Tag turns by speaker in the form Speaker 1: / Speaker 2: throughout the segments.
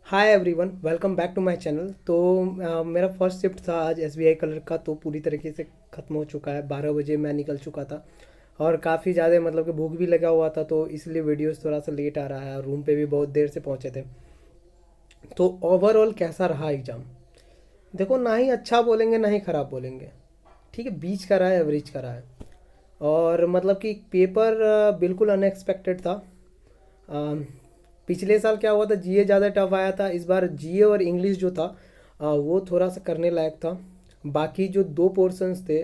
Speaker 1: Hi everyone, welcome back to my channel. तो मेरा first shift था आज एसबीआई कलर का, तो पूरी तरीके से ख़त्म हो चुका है। 12 बजे मैं निकल चुका था और काफ़ी ज़्यादा मतलब कि भूख भी लगा हुआ था, तो इसलिए वीडियोस थोड़ा सा लेट आ रहा है। रूम पे भी बहुत देर से पहुंचे थे। तो ओवरऑल कैसा रहा एग्ज़ाम? देखो, ना ही अच्छा बोलेंगे ना ही ख़राब बोलेंगे। ठीक है, बीच का रहा है, एवरेज का रहा है। और मतलब कि पेपर बिल्कुल अनएक्सपेक्टेड था। अम, पिछले साल क्या हुआ था, जीए ज़्यादा टफ आया था। इस बार जीए और इंग्लिश जो था वो थोड़ा सा करने लायक था। बाकी जो दो पोर्शंस थे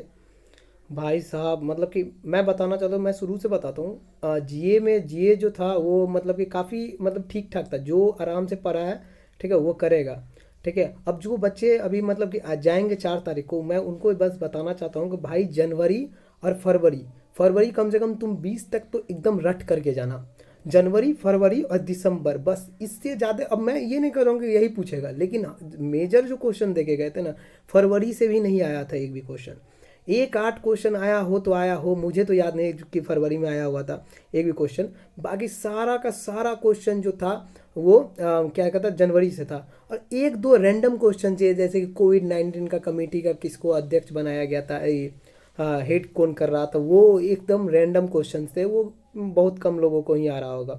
Speaker 1: भाई साहब, मतलब कि मैं बताना चाहता हूँ, मैं शुरू से बताता हूँ। जीए में जीए जो था वो मतलब कि काफ़ी मतलब ठीक ठाक था। जो आराम से पढ़ा है, ठीक है, वो करेगा। ठीक है, अब जो बच्चे अभी मतलब कि आज जाएंगे 4 तारीख को, मैं उनको बस बताना चाहता हूँ कि भाई जनवरी और फरवरी, फरवरी कम से कम तुम 20 तक तो एकदम रट करके जाना। जनवरी, फरवरी और दिसंबर, बस इससे ज़्यादा अब मैं ये नहीं कर रहा हूँ कि यही पूछेगा, लेकिन मेजर जो क्वेश्चन देखे गए थे ना, फरवरी से भी नहीं आया था एक भी क्वेश्चन। एक आठ क्वेश्चन आया हो तो आया हो, मुझे तो याद नहीं कि फरवरी में आया हुआ था एक भी क्वेश्चन। बाकी सारा का सारा क्वेश्चन जो था वो क्या कहता जनवरी से था। और एक दो रैंडम क्वेश्चन थे, जैसे कि कोविड 19 का कमेटी का किसको अध्यक्ष बनाया गया था, हेड कौन कर रहा था, वो एकदम रैंडम क्वेश्चन थे। वो बहुत कम लोगों को ही आ रहा होगा।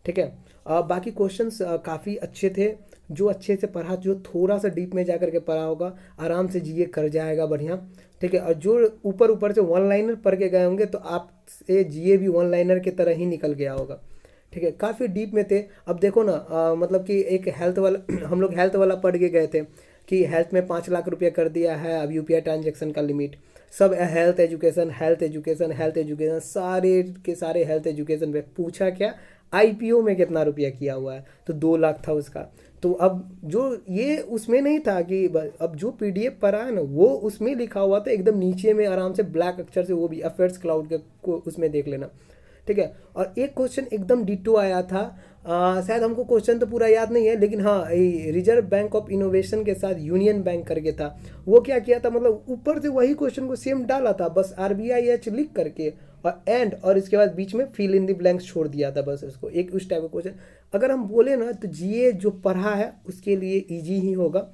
Speaker 1: ठीक है। बाकी क्वेश्चंस काफ़ी अच्छे थे। जो अच्छे से पढ़ा, जो थोड़ा सा डीप में जा करके पढ़ा होगा, आराम से जीए कर जाएगा बढ़िया। ठीक है, और जो ऊपर ऊपर से वन लाइनर पढ़ के गए होंगे तो आप से जीए भी वन लाइनर की तरह ही निकल गया होगा। ठीक है, काफ़ी डीप में थे। अब देखो ना, मतलब कि एक हेल्थ वाला हम लोग हेल्थ वाला पढ़ के गए थे कि हेल्थ में 5 लाख रुपया कर दिया है अब यूपीआई ट्रांजेक्शन का लिमिट। सब health education, health education, health education, सारे के सारे हेल्थ एजुकेशन पे पूछा क्या, आईपीओ में कितना रुपया किया हुआ है, तो 2 लाख था उसका। तो अब जो ये उसमें नहीं था कि अब जो पीडीएफ पढ़ा है ना, वो उसमें लिखा हुआ था एकदम नीचे में आराम से ब्लैक अक्षर से, वो भी अफेयर्स क्लाउड के को उसमें देख लेना। ठीक है, और एक क्वेश्चन एकदम डिटो आया था। शायद हमको क्वेश्चन तो पूरा याद नहीं है, लेकिन हाँ, रिजर्व बैंक ऑफ इनोवेशन के साथ यूनियन बैंक करके था। वो क्या किया था, मतलब ऊपर से वही क्वेश्चन को सेम डाला था, बस आरबीआई एच लिख करके और एंड, और इसके बाद बीच में फिल इन द ब्लैंक्स छोड़ दिया था, बस उसको एक उस टाइप का क्वेश्चन। अगर हम बोले ना तो जीए जो पढ़ा है उसके लिए इजी ही होगा,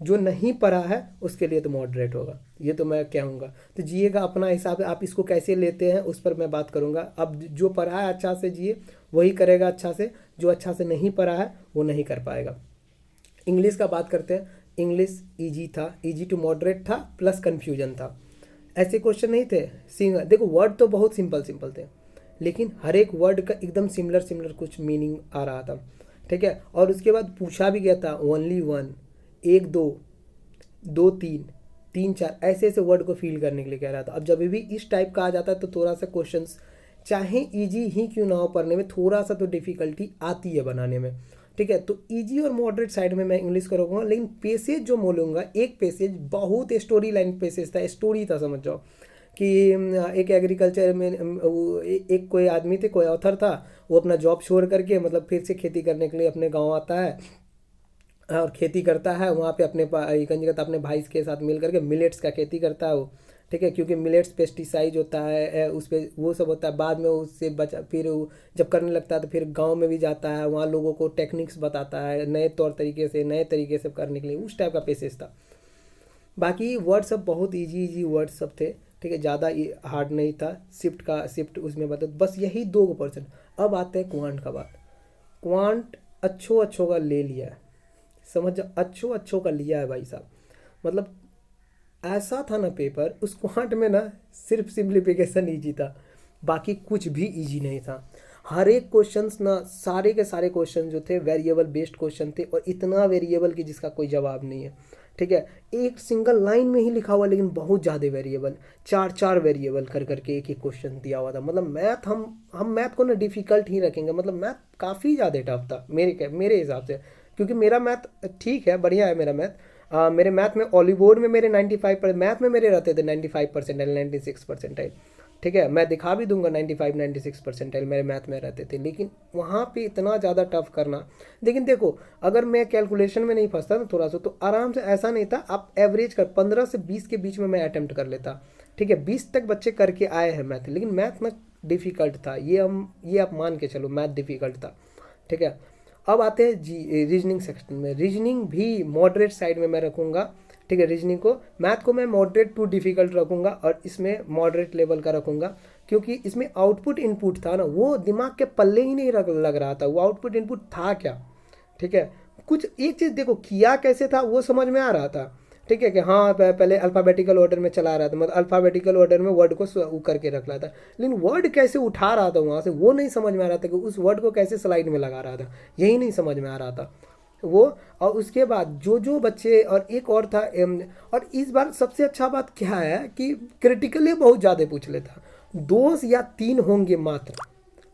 Speaker 1: जो नहीं पढ़ा है उसके लिए तो मॉडरेट होगा, ये तो मैं कहूँगा। तो जीए का अपना हिसाब है, आप इसको कैसे लेते हैं उस पर मैं बात करूँगा। अब जो पढ़ा है अच्छा से जीए वही करेगा अच्छा से, जो अच्छा से नहीं पढ़ा है वो नहीं कर पाएगा। इंग्लिश का बात करते हैं। इंग्लिश इजी था, इजी टू मॉडरेट था, प्लस कन्फ्यूजन था। ऐसे क्वेश्चन नहीं थे सिंगल, देखो वर्ड तो बहुत सिंपल सिंपल थे, लेकिन हर एक वर्ड का एकदम सिमिलर सिमिलर कुछ मीनिंग आ रहा था। ठीक है, और उसके बाद पूछा भी गया था ओनली वन, एक दो, दो तीन, तीन चार, ऐसे ऐसे वर्ड को फील करने के लिए कह रहा था। अब जब भी इस टाइप का आ जाता है तो थोड़ा सा क्वेश्चंस चाहे इजी ही क्यों ना हो, पढ़ने में थोड़ा सा तो डिफिकल्टी आती है बनाने में। ठीक है, तो इजी और मॉडरेट साइड में मैं इंग्लिश को रखूँगा, लेकिन पेसेज जो बोलूँगा, एक पेसेज बहुत स्टोरी लाइन पेसेज था, स्टोरी था समझ जाओ। कि एक एग्रीकल्चर में एक कोई आदमी थे, कोई ऑथर था, वो अपना जॉब छोड़ करके मतलब फिर से खेती करने के लिए अपने गांव आता है और खेती करता है। वहाँ पे अपने कंजगत अपने भाई के साथ मिल करके मिलेट्स का खेती करता है वो। ठीक है, क्योंकि मिलेट्स पेस्टिसाइड होता है, उस पर वो सब होता है। बाद में उससे बचा, फिर वो जब करने लगता है तो फिर गांव में भी जाता है, वहाँ लोगों को टेक्निक्स बताता है नए तौर तरीके से, नए तरीके से करने के लिए, उस टाइप का पेसेज था। बाकी वर्ड सब बहुत इजी इजी वर्ड सब थे। ठीक है, ज़्यादा हार्ड नहीं था। शिफ्ट का शिफ्ट उसमें बता, बस यही 2%। अब आते हैं क्वांट का बात। क्वांट अच्छो अच्छो का ले लिया है, समझ जाओ, अच्छो अच्छो का लिया है भाई साहब। मतलब ऐसा था ना पेपर उस क्वांट में ना, सिर्फ सिंप्लीफिकेशन इजी था, बाकी कुछ भी इजी नहीं था। हर एक क्वेश्चंस ना, सारे के सारे क्वेश्चन जो थे वेरिएबल बेस्ड क्वेश्चन थे, और इतना वेरिएबल कि जिसका कोई जवाब नहीं है। ठीक है, एक सिंगल लाइन में ही लिखा हुआ, लेकिन बहुत ज़्यादा वेरिएबल, चार चार वेरिएबल कर करके एक एक क्वेश्चन दिया हुआ था। मतलब मैथ, हम मैथ को ना डिफ़िकल्ट ही रखेंगे, मतलब मैथ काफ़ी ज़्यादा टफ था मेरे हिसाब से। क्योंकि मेरा मैथ ठीक है, बढ़िया है मेरा मैथ। मेरे मैथ में ऑलीवोर्ड में मेरे 95 मैथ में मेरे रहते थे 95%, 96%। ठीक है, मैं दिखा भी दूंगा 95 96% मेरे मैथ में रहते थे, लेकिन वहाँ पे इतना ज़्यादा टफ करना। लेकिन देखो, अगर मैं कैलकुलेशन में नहीं फंसता ना थोड़ा सा, तो आराम से, ऐसा नहीं था, आप एवरेज कर 15 से 20 के बीच में मैं अटैम्प्ट कर लेता। ठीक है, 20 तक बच्चे करके आए हैं मैथ, लेकिन मैथ ना डिफ़िकल्ट था, ये आप मान के चलो मैथ डिफ़िकल्ट था। ठीक है, अब आते हैं जी रीजनिंग सेक्शन में। रीजनिंग भी मॉडरेट साइड में मैं रखूँगा, ठीक है। रीजनिंग को, मैथ को मैं मॉडरेट टू डिफ़िकल्ट रखूँगा और इसमें मॉडरेट लेवल का रखूँगा, क्योंकि इसमें आउटपुट इनपुट था ना, वो दिमाग के पल्ले ही नहीं लग रहा था, वो आउटपुट इनपुट था क्या, ठीक है। कुछ एक चीज़ देखो, किया कैसे था वो समझ में आ रहा था, ठीक है, कि हाँ पहले अल्फ़ाबेटिकल ऑर्डर में चला रहा था, मतलब अल्फ़ाबेटिकल ऑर्डर में वर्ड को करके रख रहा था, लेकिन वर्ड कैसे उठा रहा था वहाँ से वो नहीं समझ में आ रहा था, कि उस वर्ड को कैसे स्लाइड में लगा रहा था, यही नहीं समझ में आ रहा था वो। और उसके बाद जो बच्चे, और एक और था, और इस बार सबसे अच्छा बात क्या है कि क्रिटिकली बहुत ज़्यादा पूछ लेता, 2 या 3 होंगे मात्र,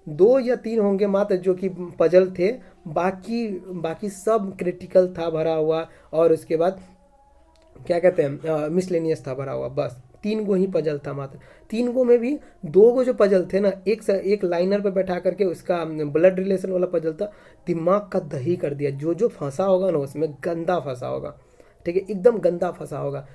Speaker 1: 2 या 3 होंगे मात्र जो कि पजल थे, बाकी बाकी सब क्रिटिकल था भरा हुआ, और उसके बाद क्या कहते हैं मिसलेनियस था भरा हुआ, बस 3 गो ही पजल था मात्र। 3 गो में भी 2 गो जो पजल थे ना, एक लाइनर पे बैठा करके उसका ब्लड रिलेशन वाला पजल था, दिमाग का दही कर दिया। जो फंसा होगा ना उसमें गंदा फंसा होगा, ठीक है, एकदम गंदा फंसा होगा।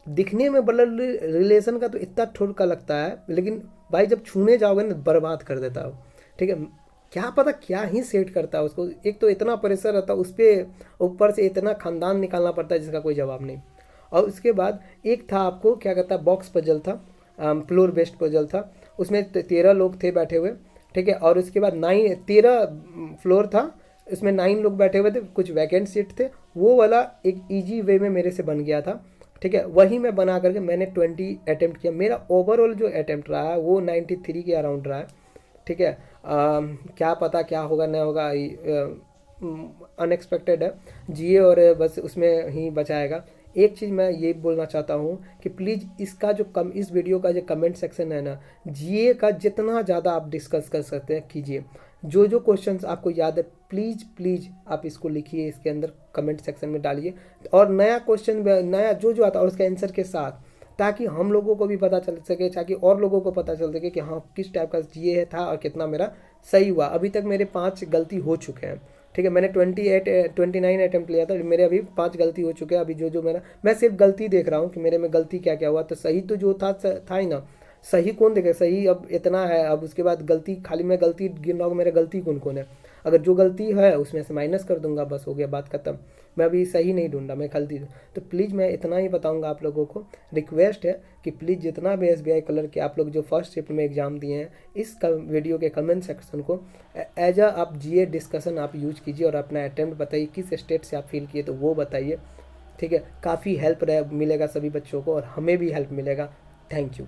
Speaker 1: दिखने में ब्लड रिलेशन का तो इतना ठुड़का लगता है, लेकिन भाई जब छूने जाओगे ना बर्बाद कर देता है, ठीक है। क्या पता क्या ही सेट करता है उसको, एक तो इतना प्रेशर रहता है उस पर, ऊपर से इतना खानदान निकालना पड़ता है जिसका कोई जवाब नहीं। और उसके बाद एक था आपको क्या कहता है, बॉक्स पजल था, फ्लोर बेस्ड पजल था, उसमें 13 लोग थे बैठे हुए, ठीक है। और उसके बाद 13 फ्लोर था, उसमें 9 लोग बैठे हुए थे, कुछ वैकेंट सीट थे, वो वाला एक ईजी वे में मेरे से बन गया था, ठीक है। वही मैं बना करके मैंने 20 अटेम्प्ट किया। मेरा ओवरऑल जो अटेम्प्ट रहा है वो 93 के अराउंड रहा है, ठीक है। क्या पता क्या होगा नहीं होगा, अनएक्सपेक्टेड है जीए, और बस उसमें ही बचाएगा। एक चीज़ मैं ये बोलना चाहता हूँ कि प्लीज़ इसका जो इस वीडियो का जो कमेंट सेक्शन है ना, जीए का जितना ज़्यादा आप डिस्कस कर सकते हैं कीजिए। जो क्वेश्चंस आपको याद है प्लीज़ प्लीज़ आप इसको लिखिए, इसके अंदर कमेंट सेक्शन में डालिए, और नया क्वेश्चन नया जो आता है और उसका आंसर के साथ, ताकि हम लोगों को भी पता चल सके, ताकि और लोगों को पता चल सके कि हाँ किस टाइप का जीए था और कितना मेरा सही हुआ। अभी तक मेरे 5 गलती हो चुके हैं, ठीक है। मैंने 29 अटेम्प्ट लिया था, मेरे अभी 5 गलती हो चुके हैं। अभी जो मेरा, मैं सिर्फ गलती देख रहा हूँ कि मेरे में गलती क्या क्या हुआ, तो सही तो जो था ही ना, सही कौन देखे, सही अब इतना है, अब उसके बाद गलती, खाली मैं गलती गिन रहा हूँ, मेरा गलती कौन कौन है, अगर जो गलती है उसमें से माइनस कर दूंगा, बस हो गया, बात खत्म। मैं अभी सही नहीं ढूंढा, मैं गलती। तो प्लीज़ मैं इतना ही बताऊंगा आप लोगों को, रिक्वेस्ट है कि प्लीज़ जितना भी एसबीआई कलर के आप लोग जो फर्स्ट शिफ्ट में एग्ज़ाम दिए हैं, इस वीडियो के कमेंट सेक्शन को एज आप जीए डिस्कशन आप यूज कीजिए, और अपना अटेम्प्ट बताइए किस स्टेट से आप फील किए, तो वो बताइए, ठीक है। काफ़ी हेल्प मिलेगा सभी बच्चों को, और हमें भी हेल्प मिलेगा। Thank you.